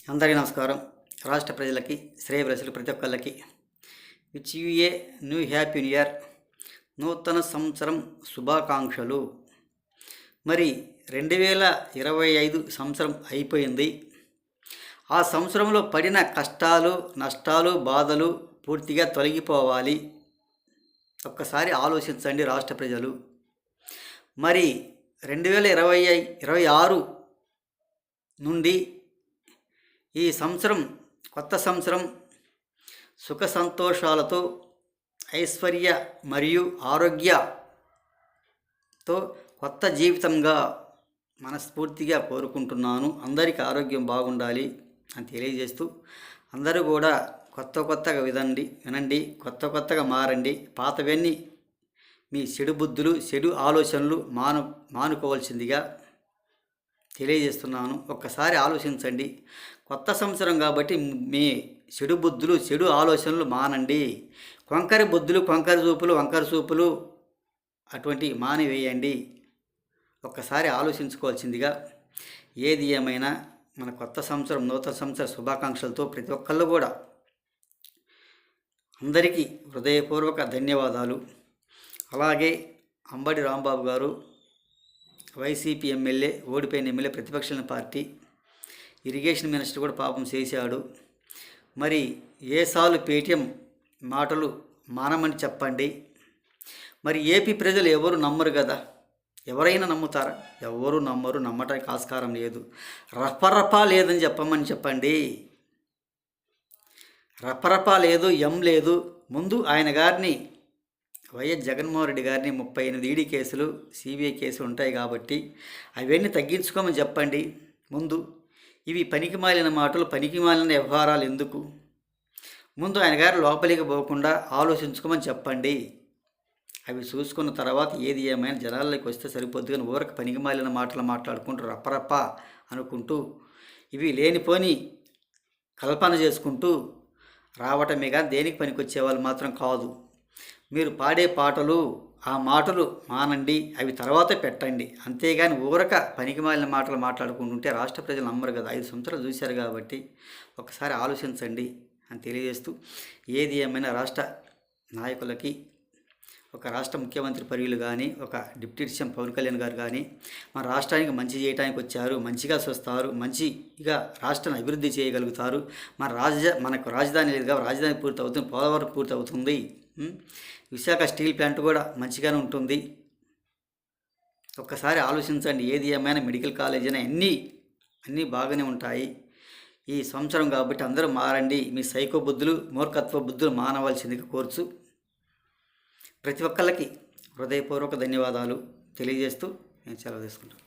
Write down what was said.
అందరికీ నమస్కారం. రాష్ట్ర ప్రజలకి, శ్రేయభిలాషులు ప్రతి ఒక్కళ్ళకి which you a new happy new year, నూతన సంవత్సరం శుభాకాంక్షలు. మరి 2025 సంవత్సరం అయిపోయింది. ఆ సంవత్సరంలో పడిన కష్టాలు, నష్టాలు, బాధలు పూర్తిగా తొలగిపోవాలి. ఒక్కసారి ఆలోచించండి రాష్ట్ర ప్రజలు. మరి 2026 నుండి ఈ సంవత్సరం, కొత్త సంవత్సరం సుఖ సంతోషాలతో, ఐశ్వర్య మరియు ఆరోగ్యతో కొత్త జీవితంగా మనస్ఫూర్తిగా కోరుకుంటున్నాను. అందరికీ ఆరోగ్యం బాగుండాలి అని తెలియజేస్తూ, అందరూ కూడా కొత్తగా వినండి, కొత్తగా మారండి. పాతవన్నీ మీ చెడు బుద్ధులు, చెడు ఆలోచనలు మానుకోవాల్సిందిగా తెలియజేస్తున్నాను. ఒక్కసారి ఆలోచించండి. కొత్త సంవత్సరం కాబట్టి మీ చెడు బుద్ధులు, చెడు ఆలోచనలు మానండి. కొంకరి బుద్ధులు, కొంకరి చూపులు, వంకర చూపులు అటువంటి మానివేయండి. ఒక్కసారి ఆలోచించుకోవాల్సిందిగా. ఏది ఏమైనా మన కొత్త సంవత్సరం, నూతన సంవత్సర శుభాకాంక్షలతో ప్రతి ఒక్కళ్ళు కూడా అందరికీ హృదయపూర్వక ధన్యవాదాలు. అలాగే అంబటి రాంబాబు గారు వైసీపీ ఎమ్మెల్యే, ఓడిపోయిన ఎమ్మెల్యే, ప్రతిపక్ష పార్టీ, ఇరిగేషన్ మినిస్టర్ కూడా పాపం చేశాడు. మరి ఏసాలు పేటీఎం మాటలు మానమని చెప్పండి. మరి ఏపీ ప్రజలు ఎవరు నమ్మరు కదా. ఎవరైనా నమ్ముతారా? ఎవరు నమ్మరు. నమ్మటానికి ఆస్కారం లేదు. రపరపా లేదని చెప్పండి. రపరపా లేదు, లేదు. ముందు ఆయన గారిని, వైఎస్ జగన్మోహన్ రెడ్డి గారిని 38 ఈడీ కేసులు, సిబిఐ కేసులు ఉంటాయి కాబట్టి అవన్నీ తగ్గించుకోమని చెప్పండి. ముందు ఇవి పనికిమాలిన మాటలు, పనికిమాలిన వ్యవహారాలు ఎందుకు? ముందు ఆయన గారు లోపలికి పోకుండా ఆలోచించుకోమని చెప్పండి. అవి చూసుకున్న తర్వాత ఏది ఏమైనా జనాల్లోకి వస్తే సరిపోద్దు. కానీ ఊరక పనికిమాలిన మాటలు మాట్లాడుకుంటూ, రప్పరప్ప అనుకుంటూ, ఇవి లేనిపోని కల్పన చేసుకుంటూ రావటమే కానీ దేనికి పనికొచ్చేవాళ్ళు మాత్రం కాదు. మీరు పాడే పాటలు, ఆ మాటలు మానండి, అవి తర్వాత పెట్టండి. అంతేగాని ఊరక పనికిమాలిన మాటలు మాట్లాడుకుంటుంటే రాష్ట్ర ప్రజలు నమ్మరు కదా. 5 సంవత్సరాలు చూశారు కాబట్టి ఒకసారి ఆలోచించండి అని తెలియజేస్తూ, ఏది ఏమైనా రాష్ట్ర నాయకులకి, ఒక రాష్ట్ర ముఖ్యమంత్రి పర్యులు కానీ, ఒక డిప్యూటీ సీఎం పవన్ కళ్యాణ్ గారు కానీ మన రాష్ట్రానికి మంచి చేయడానికి వచ్చారు. మంచిగా చూస్తారు, మంచిగా రాష్ట్రాన్ని అభివృద్ధి చేయగలుగుతారు. మనకు రాజధాని లేదు కాబట్టి రాజధాని పూర్తి అవుతుంది, పోలవరం పూర్తి అవుతుంది, విశాఖ స్టీల్ ప్లాంట్ కూడా మంచిగానే ఉంటుంది. ఒక్కసారి ఆలోచించండి. ఏది ఏమైనా మెడికల్ కాలేజ్ అయినా అన్నీ బాగానే ఉంటాయి. ఈ సంవత్సరం కాబట్టి అందరూ మారండి. మీ సైకో బుద్ధులు, మూర్ఖత్వ బుద్ధులు మానవలసిందిగా కోర్చు. ప్రతి ఒక్కళ్ళకి హృదయపూర్వక ధన్యవాదాలు తెలియజేస్తూ నేను సెలవు తీసుకుంటాను.